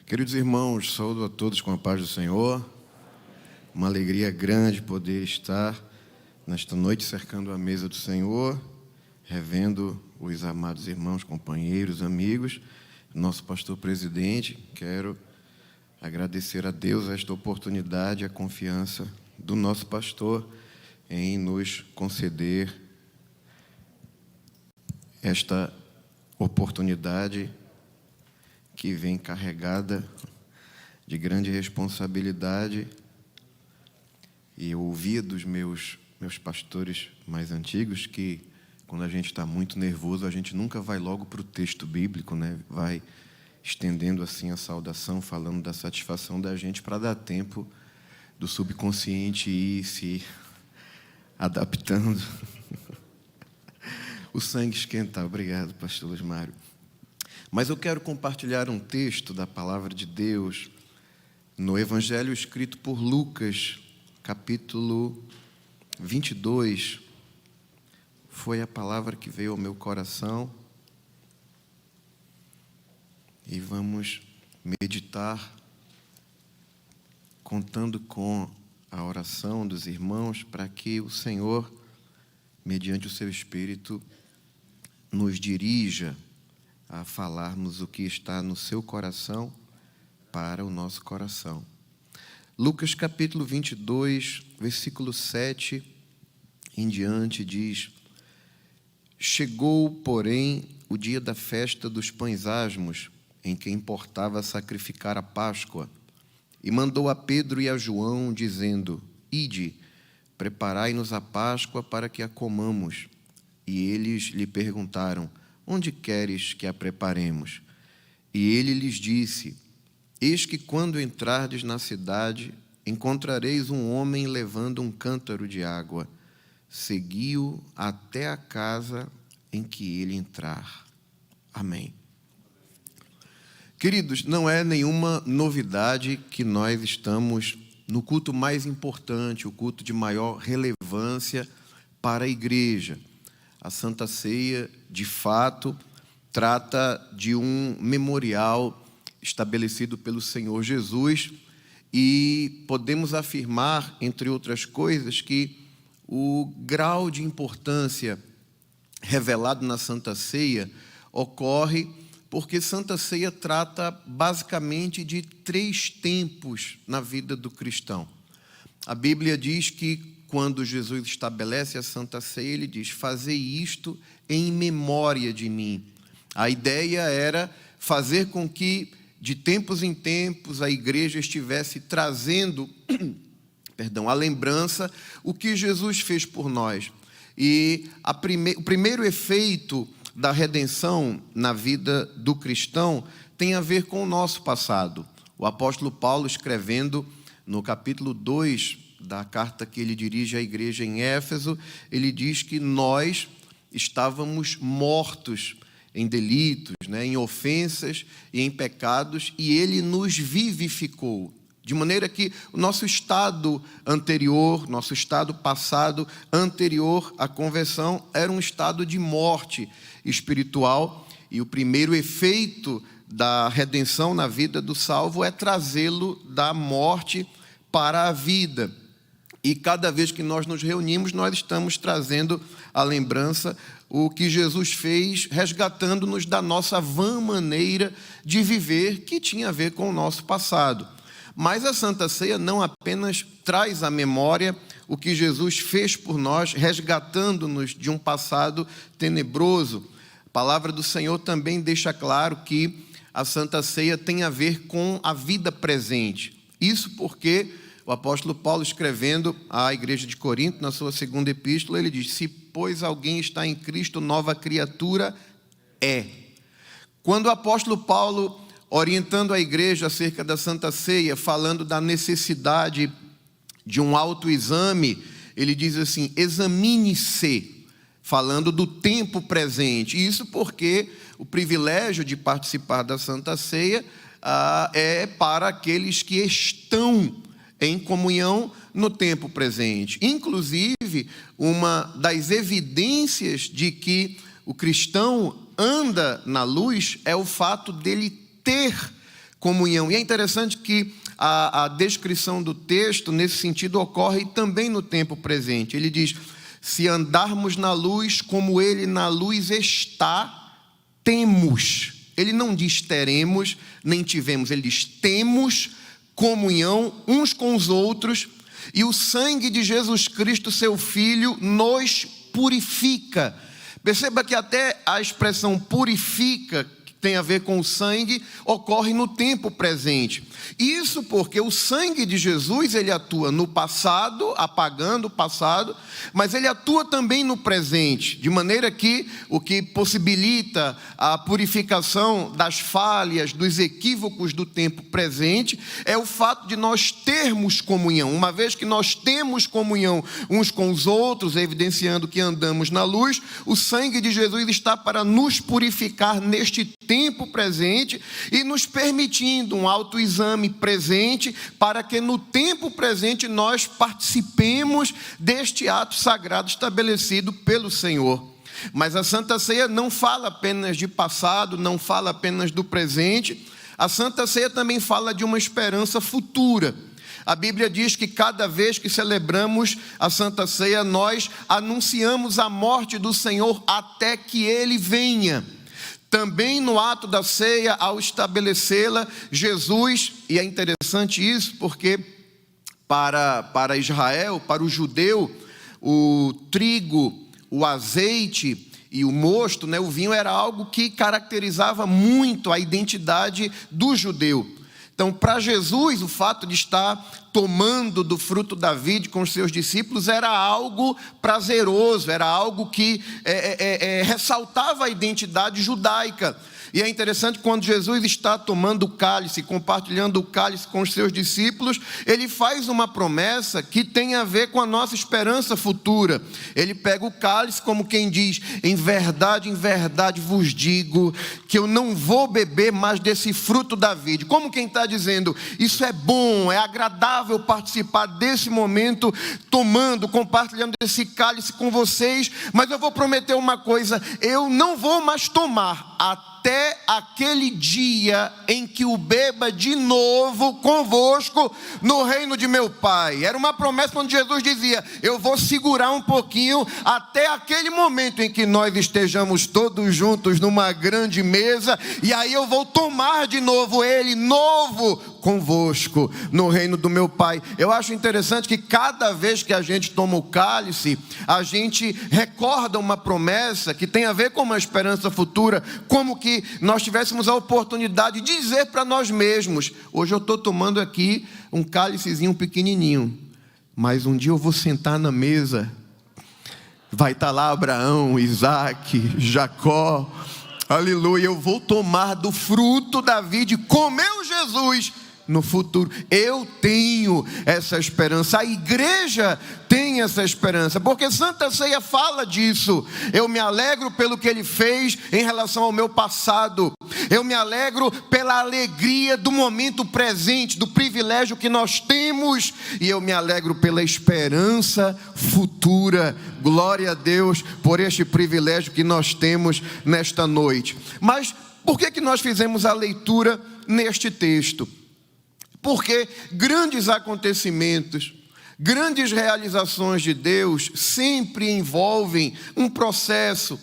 Queridos irmãos, saúdo a todos com a paz do Senhor. Uma alegria grande poder estar nesta noite cercando a mesa do Senhor, revendo os amados irmãos, companheiros, amigos, nosso pastor presidente. Quero agradecer a Deus esta oportunidade, a confiança do nosso pastor em nos conceder esta oportunidade que vem carregada de grande responsabilidade. E eu ouvia dos meus pastores mais antigos que quando a gente está muito nervoso, a gente nunca vai logo para o texto bíblico, né? Vai estendendo assim a saudação, falando da satisfação da gente para dar tempo do subconsciente ir se adaptando. O sangue esquentar. Obrigado, pastor Luiz Mário. Mas eu quero compartilhar um texto da palavra de Deus no Evangelho escrito por Lucas, capítulo 22. Foi a palavra que veio ao meu coração. E vamos meditar, contando com a oração dos irmãos, para que o Senhor, mediante o seu Espírito, nos dirija a falarmos o que está no seu coração para o nosso coração. Lucas capítulo 22, versículo 7 em diante diz: Chegou, porém, o dia da festa dos pães asmos, em que importava sacrificar a Páscoa, e mandou a Pedro e a João, dizendo: Ide, preparai-nos a Páscoa para que a comamos. E eles lhe perguntaram: Onde queres que a preparemos? E ele lhes disse: Eis que quando entrardes na cidade, encontrareis um homem levando um cântaro de água. Segui-o até a casa em que ele entrar. Amém. Queridos, não é nenhuma novidade que nós estamos no culto mais importante, o culto de maior relevância para a igreja. A Santa Ceia, de fato, trata de um memorial estabelecido pelo Senhor Jesus e podemos afirmar, entre outras coisas, que o grau de importância revelado na Santa Ceia ocorre porque Santa Ceia trata basicamente de 3 tempos na vida do cristão. A Bíblia diz que quando Jesus estabelece a Santa Ceia, ele diz: fazei isto em memória de mim. A ideia era fazer com que, de tempos em tempos, a igreja estivesse trazendo a lembrança, o que Jesus fez por nós. E o primeiro efeito da redenção na vida do cristão tem a ver com o nosso passado. O apóstolo Paulo, escrevendo no capítulo 2 da carta que ele dirige à igreja em Éfeso, ele diz que nós estávamos mortos em delitos, em ofensas e em pecados, e ele nos vivificou. De maneira que o nosso estado anterior, nosso estado passado anterior à conversão, era um estado de morte espiritual, e o primeiro efeito da redenção na vida do salvo é trazê-lo da morte para a vida. E cada vez que nós nos reunimos, nós estamos trazendo à lembrança o que Jesus fez, resgatando-nos da nossa vã maneira de viver, que tinha a ver com o nosso passado. Mas a Santa Ceia não apenas traz à memória o que Jesus fez por nós, resgatando-nos de um passado tenebroso. A palavra do Senhor também deixa claro que a Santa Ceia tem a ver com a vida presente. Isso porque o apóstolo Paulo, escrevendo à igreja de Corinto, na sua segunda epístola, ele diz: Se, pois, alguém está em Cristo, nova criatura é. Quando o apóstolo Paulo, orientando a igreja acerca da Santa Ceia, falando da necessidade de um autoexame, ele diz assim: examine-se, falando do tempo presente. Isso porque o privilégio de participar da Santa Ceia é para aqueles que estão em comunhão no tempo presente. Inclusive, uma das evidências de que o cristão anda na luz é o fato dele ter comunhão. E é interessante que a descrição do texto, nesse sentido, ocorre também no tempo presente. Ele diz: se andarmos na luz como Ele na luz está, temos. Ele não diz teremos, nem tivemos. Ele diz temos comunhão uns com os outros, e o sangue de Jesus Cristo, seu Filho, nos purifica. Perceba que até a expressão purifica, que tem a ver com o sangue, ocorre no tempo presente. Isso porque o sangue de Jesus, ele atua no passado, apagando o passado, mas ele atua também no presente, de maneira que o que possibilita a purificação das falhas, dos equívocos do tempo presente, é o fato de nós termos comunhão. Uma vez que nós temos comunhão uns com os outros, evidenciando que andamos na luz, o sangue de Jesus está para nos purificar neste tempo presente e nos permitindo um autoexame presente, para que no tempo presente nós participemos deste ato sagrado estabelecido pelo Senhor. Mas a Santa Ceia não fala apenas de passado, não fala apenas do presente. A Santa Ceia também fala de uma esperança futura. A Bíblia diz que cada vez que celebramos a Santa Ceia, nós anunciamos a morte do Senhor até que Ele venha. Também no ato da ceia, ao estabelecê-la, Jesus, e é interessante isso, porque para Israel, para o judeu, o trigo, o azeite e o mosto, o vinho, era algo que caracterizava muito a identidade do judeu. Então, para Jesus, o fato de estar tomando do fruto da vide com os seus discípulos era algo prazeroso, era algo que ressaltava a identidade judaica. E é interessante, quando Jesus está tomando o cálice, compartilhando o cálice com os seus discípulos, ele faz uma promessa que tem a ver com a nossa esperança futura. Ele pega o cálice como quem diz: em verdade vos digo que eu não vou beber mais desse fruto da vide. Como quem está dizendo: isso é bom, é agradável participar desse momento, tomando, compartilhando esse cálice com vocês, mas eu vou prometer uma coisa: eu não vou mais tomar até aquele dia em que o beba de novo convosco no reino de meu Pai. Era uma promessa quando Jesus dizia: eu vou segurar um pouquinho até aquele momento em que nós estejamos todos juntos numa grande mesa, e aí eu vou tomar de novo ele novo convosco no reino do meu Pai. Eu acho interessante que cada vez que a gente toma o cálice, a gente recorda uma promessa que tem a ver com uma esperança futura, como que nós tivéssemos a oportunidade de dizer para nós mesmos: hoje eu estou tomando aqui um cálicezinho pequenininho, mas um dia eu vou sentar na mesa, vai estar lá Abraão, Isaac, Jacó, aleluia, eu vou tomar do fruto da vide, comeu Jesus no futuro. Eu tenho essa esperança, a igreja tem essa esperança, porque Santa Ceia fala disso. Eu me alegro pelo que Ele fez em relação ao meu passado, eu me alegro pela alegria do momento presente, do privilégio que nós temos, e eu me alegro pela esperança futura. Glória a Deus por este privilégio que nós temos nesta noite. Mas por que nós fizemos a leitura neste texto? Porque grandes acontecimentos, grandes realizações de Deus sempre envolvem um processo,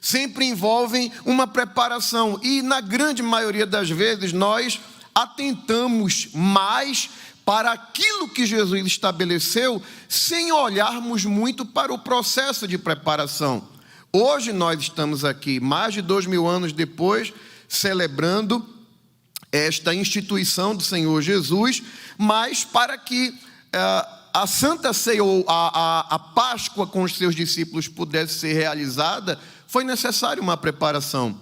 sempre envolvem uma preparação. E na grande maioria das vezes nós atentamos mais para aquilo que Jesus estabeleceu, sem olharmos muito para o processo de preparação. Hoje nós estamos aqui, mais de 2000 anos depois, celebrando esta instituição do Senhor Jesus, mas para que a Santa Ceia ou a Páscoa com os seus discípulos pudesse ser realizada, foi necessária uma preparação.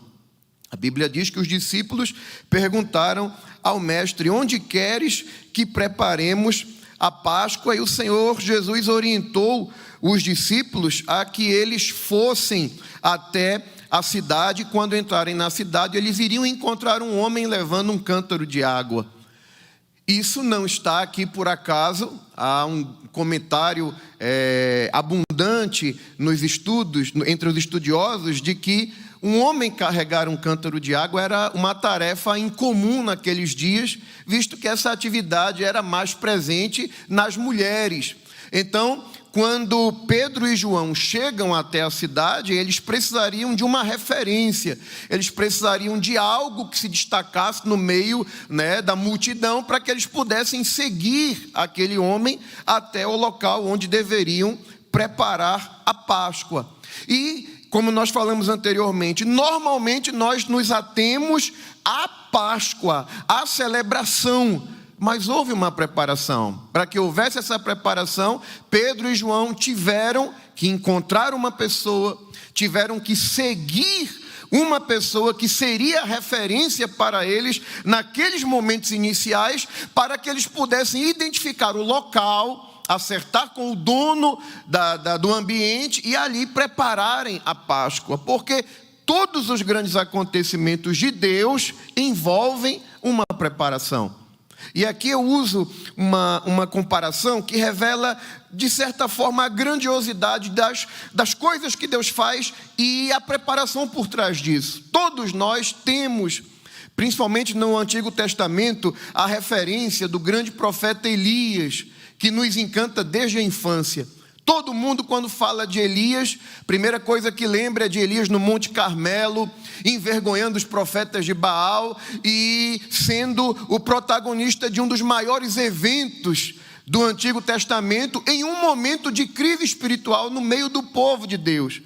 A Bíblia diz que os discípulos perguntaram ao mestre: onde queres que preparemos a Páscoa? E o Senhor Jesus orientou os discípulos a que eles fossem até a cidade. Quando entrarem na cidade, eles iriam encontrar um homem levando um cântaro de água. Isso não está aqui por acaso. Há um comentário abundante nos estudos, entre os estudiosos, de que um homem carregar um cântaro de água era uma tarefa incomum naqueles dias, visto que essa atividade era mais presente nas mulheres. Então, quando Pedro e João chegam até a cidade, eles precisariam de uma referência, eles precisariam de algo que se destacasse no meio, da multidão, para que eles pudessem seguir aquele homem até o local onde deveriam preparar a Páscoa. E, como nós falamos anteriormente, normalmente nós nos atemos à Páscoa, à celebração, mas houve uma preparação. Para que houvesse essa preparação, Pedro e João tiveram que encontrar uma pessoa, tiveram que seguir uma pessoa que seria referência para eles naqueles momentos iniciais, para que eles pudessem identificar o local, acertar com o dono do ambiente e ali prepararem a Páscoa, porque todos os grandes acontecimentos de Deus envolvem uma preparação. E aqui eu uso uma comparação que revela, de certa forma, a grandiosidade das coisas que Deus faz e a preparação por trás disso. Todos nós temos, principalmente no Antigo Testamento, a referência do grande profeta Elias, que nos encanta desde a infância. Todo mundo, quando fala de Elias, a primeira coisa que lembra é de Elias no Monte Carmelo, envergonhando os profetas de Baal e sendo o protagonista de um dos maiores eventos do Antigo Testamento, em um momento de crise espiritual no meio do povo de Deus.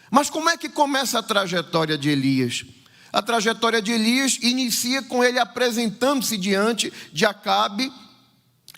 Mas como é que começa a trajetória de Elias? A trajetória de Elias inicia com ele apresentando-se diante de Acabe.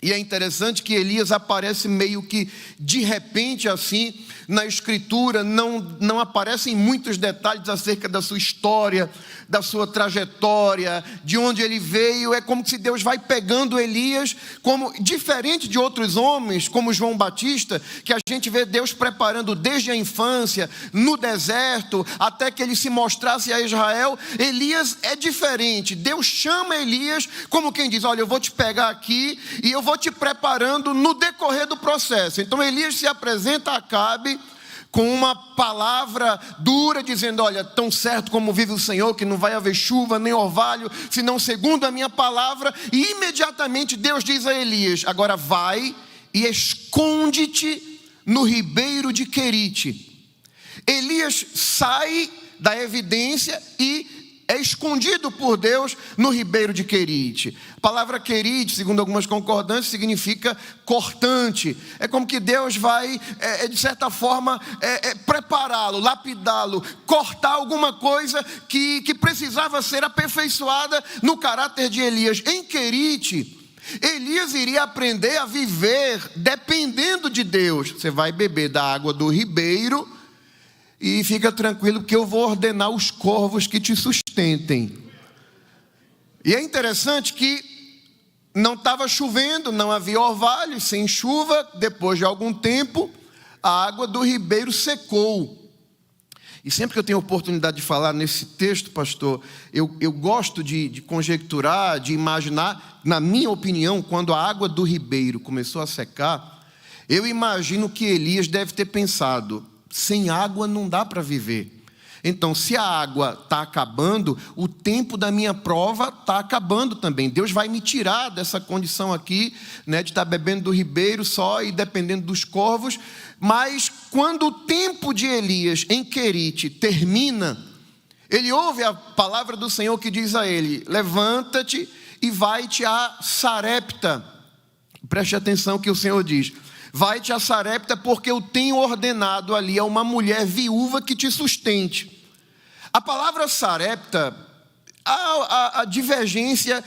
E é interessante que Elias aparece meio que de repente assim na Escritura, não aparecem muitos detalhes acerca da sua história, da sua trajetória, de onde ele veio. É como se Deus vai pegando Elias, como diferente de outros homens, como João Batista, que a gente vê Deus preparando desde a infância, no deserto, até que ele se mostrasse a Israel. Elias é diferente. Deus chama Elias como quem diz: olha, eu vou te pegar aqui e eu vou te preparando no decorrer do processo. Então Elias se apresenta a Acabe com uma palavra dura, dizendo: olha, tão certo como vive o Senhor, que não vai haver chuva nem orvalho, senão segundo a minha palavra. E imediatamente Deus diz a Elias: agora vai e esconde-te no ribeiro de Querite. Elias sai da evidência e é escondido por Deus no ribeiro de Querite. A palavra Querite, segundo algumas concordâncias, significa cortante. É como que Deus vai, de certa forma, prepará-lo, lapidá-lo, cortar alguma coisa que precisava ser aperfeiçoada no caráter de Elias. Em Querite, Elias iria aprender a viver dependendo de Deus. Você vai beber da água do ribeiro e fica tranquilo, porque eu vou ordenar os corvos que te sustentem. E é interessante que não estava chovendo, não havia orvalho, sem chuva. Depois de algum tempo, a água do ribeiro secou. E sempre que eu tenho oportunidade de falar nesse texto, pastor, eu gosto de conjecturar, de imaginar. Na minha opinião, quando a água do ribeiro começou a secar, eu imagino que Elias deve ter pensado: sem água não dá para viver. Então, se a água está acabando, o tempo da minha prova está acabando também. Deus vai me tirar dessa condição aqui, de estar bebendo do ribeiro só e dependendo dos corvos. Mas quando o tempo de Elias em Querite termina, ele ouve a palavra do Senhor que diz a ele: levanta-te e vai-te a Sarepta. Preste atenção que o Senhor diz: vai-te a Sarepta, porque eu tenho ordenado ali a uma mulher viúva que te sustente. A palavra Sarepta, há divergência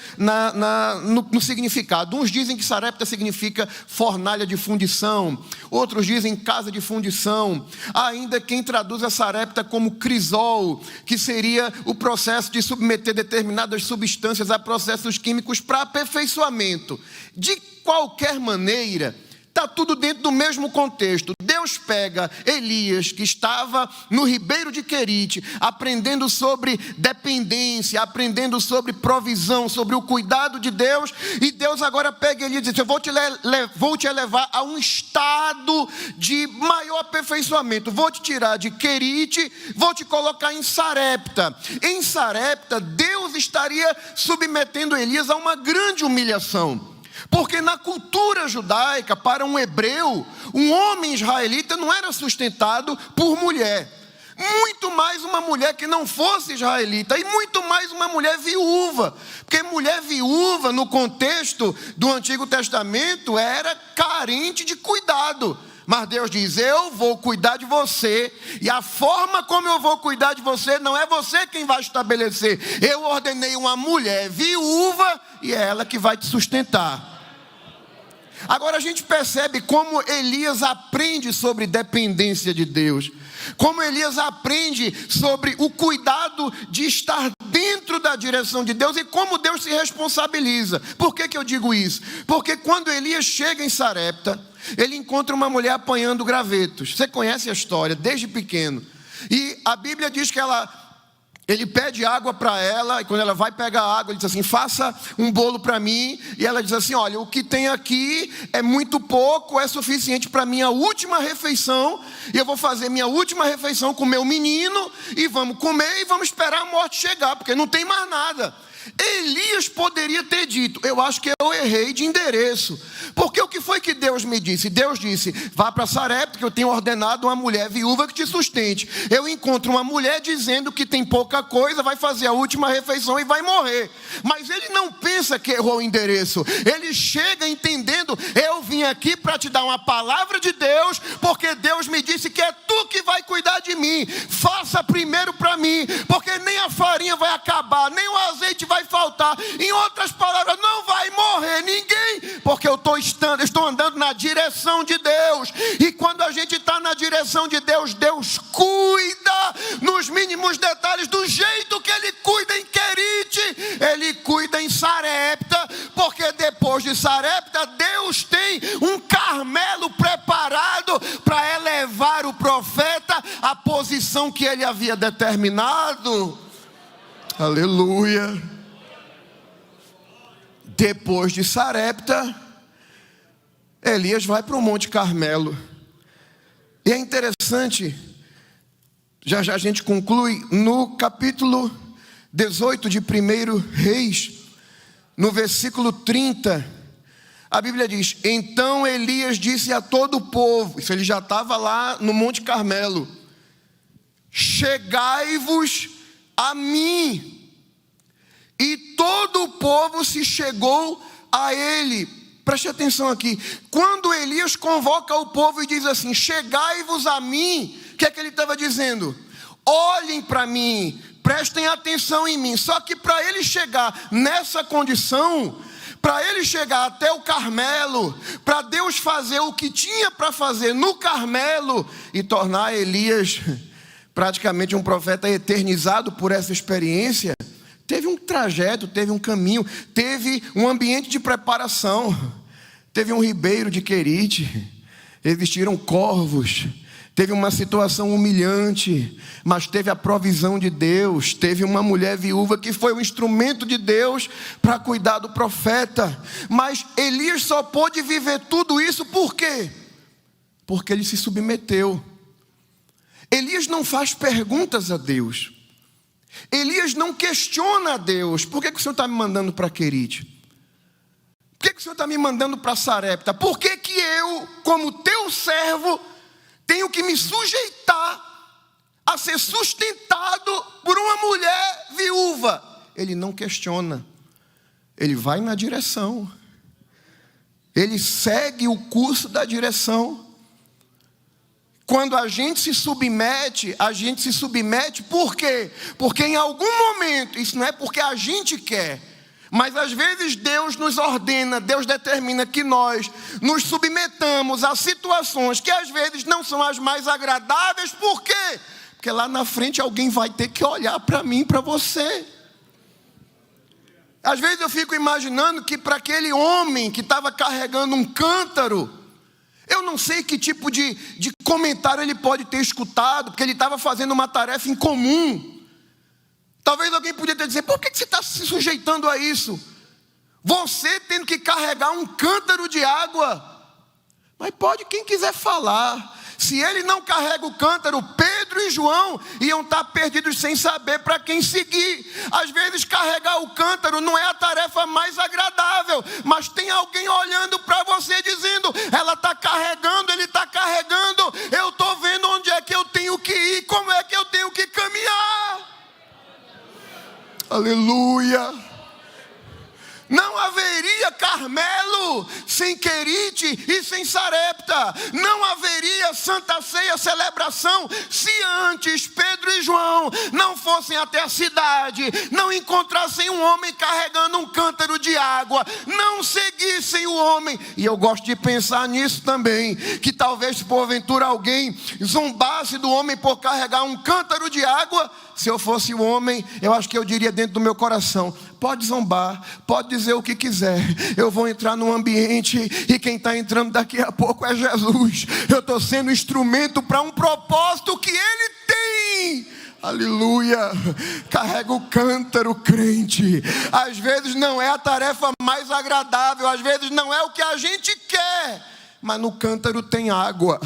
no significado. Uns dizem que Sarepta significa fornalha de fundição, outros dizem casa de fundição. Há ainda quem traduz a Sarepta como crisol, que seria o processo de submeter determinadas substâncias a processos químicos para aperfeiçoamento. De qualquer maneira, está tudo dentro do mesmo contexto. Deus pega Elias, que estava no ribeiro de Querite, aprendendo sobre dependência, aprendendo sobre provisão, sobre o cuidado de Deus, e Deus agora pega Elias e diz: eu vou te elevar a um estado de maior aperfeiçoamento. Vou te tirar de Querite, vou te colocar em Sarepta. Em Sarepta, Deus estaria submetendo Elias a uma grande humilhação. Porque na cultura judaica, para um hebreu, um homem israelita não era sustentado por mulher. Muito mais uma mulher que não fosse israelita, e muito mais uma mulher viúva. Porque mulher viúva, no contexto do Antigo Testamento, era carente de cuidado. Mas Deus diz: eu vou cuidar de você, e a forma como eu vou cuidar de você, não é você quem vai estabelecer. Eu ordenei uma mulher viúva, e é ela que vai te sustentar. Agora a gente percebe como Elias aprende sobre dependência de Deus. Como Elias aprende sobre o cuidado de estar dentro da direção de Deus e como Deus se responsabiliza. Por que eu digo isso? Porque quando Elias chega em Sarepta, ele encontra uma mulher apanhando gravetos. Você conhece a história, desde pequeno. E a Bíblia diz que ele pede água para ela, e quando ela vai pegar água, ele diz assim: faça um bolo para mim. E ela diz assim: olha, o que tem aqui é muito pouco, é suficiente para minha última refeição, e eu vou fazer minha última refeição com meu menino, e vamos comer e vamos esperar a morte chegar, porque não tem mais nada. Elias poderia ter dito: eu acho que eu errei de endereço. Porque o que foi que Deus me disse? Deus disse: vá para Sarepta, que eu tenho ordenado uma mulher viúva que te sustente. Eu encontro uma mulher dizendo que tem pouca coisa, vai fazer a última refeição e vai morrer. Mas ele não pensa que errou o endereço. Ele chega entendendo: eu vim aqui para te dar uma palavra de Deus, porque Deus me disse que é tu que vai cuidar de mim. Faça primeiro para mim, porque nem a farinha vai acabar, nem o azeite vai faltar. Em outras palavras, não vai morrer ninguém, porque eu estou andando na direção de Deus. E quando a gente está na direção de Deus, Deus cuida nos mínimos detalhes, do jeito que Ele cuida em Querite, Ele cuida em Sarepta, porque depois de Sarepta, Deus tem um Carmelo preparado para elevar o profeta à posição que Ele havia determinado. Aleluia. Depois de Sarepta, Elias vai para o Monte Carmelo. E é interessante, já a gente conclui, no capítulo 18 de 1 Reis, no versículo 30, a Bíblia diz: então Elias disse a todo o povo, isso ele já estava lá no Monte Carmelo: chegai-vos a mim. E todo o povo se chegou a ele. Preste atenção aqui. Quando Elias convoca o povo e diz assim: chegai-vos a mim, o que é que ele estava dizendo? Olhem para mim, prestem atenção em mim. Só que para ele chegar nessa condição, para ele chegar até o Carmelo, para Deus fazer o que tinha para fazer no Carmelo e tornar Elias praticamente um profeta eternizado por essa experiência, teve um trajeto, teve um caminho, teve um ambiente de preparação. Teve um ribeiro de Querite, existiram corvos, teve uma situação humilhante, mas teve a provisão de Deus. Teve uma mulher viúva que foi um instrumento de Deus para cuidar do profeta. Mas Elias só pôde viver tudo isso por quê? Porque ele se submeteu. Elias não faz perguntas a Deus. Elias não questiona a Deus: por que o Senhor está me mandando para Querite? Por que o Senhor está me mandando para Sarepta? Por que eu, como teu servo, tenho que me sujeitar a ser sustentado por uma mulher viúva? Ele não questiona, ele vai na direção, ele segue o curso da direção. Quando a gente se submete por quê? Porque em algum momento, isso não é porque a gente quer, mas às vezes Deus nos ordena, Deus determina que nós nos submetamos a situações que às vezes não são as mais agradáveis. Por quê? Porque lá na frente alguém vai ter que olhar para mim, para você. Às vezes eu fico imaginando que para aquele homem que estava carregando um cântaro, Eu não sei que tipo de comentário ele pode ter escutado, porque ele estava fazendo uma tarefa incomum. Talvez alguém podia ter dizer: por que você está se sujeitando a isso? Você tendo que carregar um cântaro de água. Mas pode quem quiser falar. Se ele não carrega o cântaro, Pedro e João iam estar perdidos sem saber para quem seguir. Às vezes carregar o cântaro não é a tarefa mais agradável, mas tem alguém olhando para você dizendo: ela está carregando, ele está carregando, eu estou vendo onde é que eu tenho que ir, como é que eu tenho que caminhar. Aleluia. Não haveria Carmelo sem Querite e sem Sarepta. Não haveria Santa Ceia, celebração, se antes Pedro e João não fossem até a cidade, não encontrassem um homem carregando um cântaro de água, não seguissem o homem. E eu gosto de pensar nisso também, que talvez porventura alguém zombasse do homem por carregar um cântaro de água. Se eu fosse o homem, eu acho que eu diria dentro do meu coração: pode zombar, pode dizer o que quiser, eu vou entrar num ambiente e quem está entrando daqui a pouco é Jesus. Eu estou sendo instrumento para um propósito que Ele tem. Aleluia. Carrega o cântaro, crente. Às vezes não é a tarefa mais agradável, às vezes não é o que a gente quer, mas no cântaro tem água.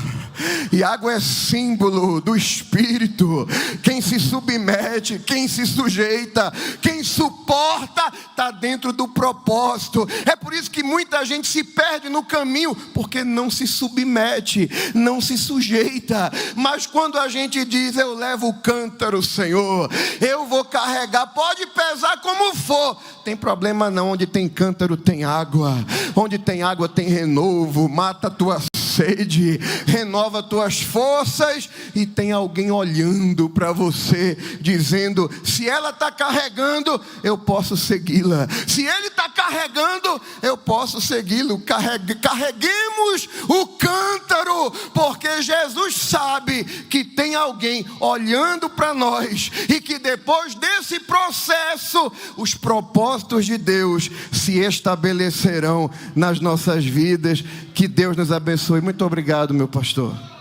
E água é símbolo do Espírito. Quem se submete, quem se sujeita, quem suporta, está dentro do propósito. É por isso que muita gente se perde no caminho, porque não se submete, não se sujeita. Mas quando a gente diz: eu levo o cântaro, Senhor, eu vou carregar, pode pesar como for, tem problema não. Onde tem cântaro tem água, onde tem água tem renovo, mata a tua sede, renova tuas forças, e tem alguém olhando para você, dizendo: se ela está carregando, eu posso segui-la. Se ele está carregando, eu posso segui-lo. Carreguemos o cântaro, porque Jesus sabe que tem alguém olhando para nós, e que depois desse processo, os propósitos de Deus se estabelecerão nas nossas vidas. Que Deus nos abençoe. Muito obrigado, meu pastor.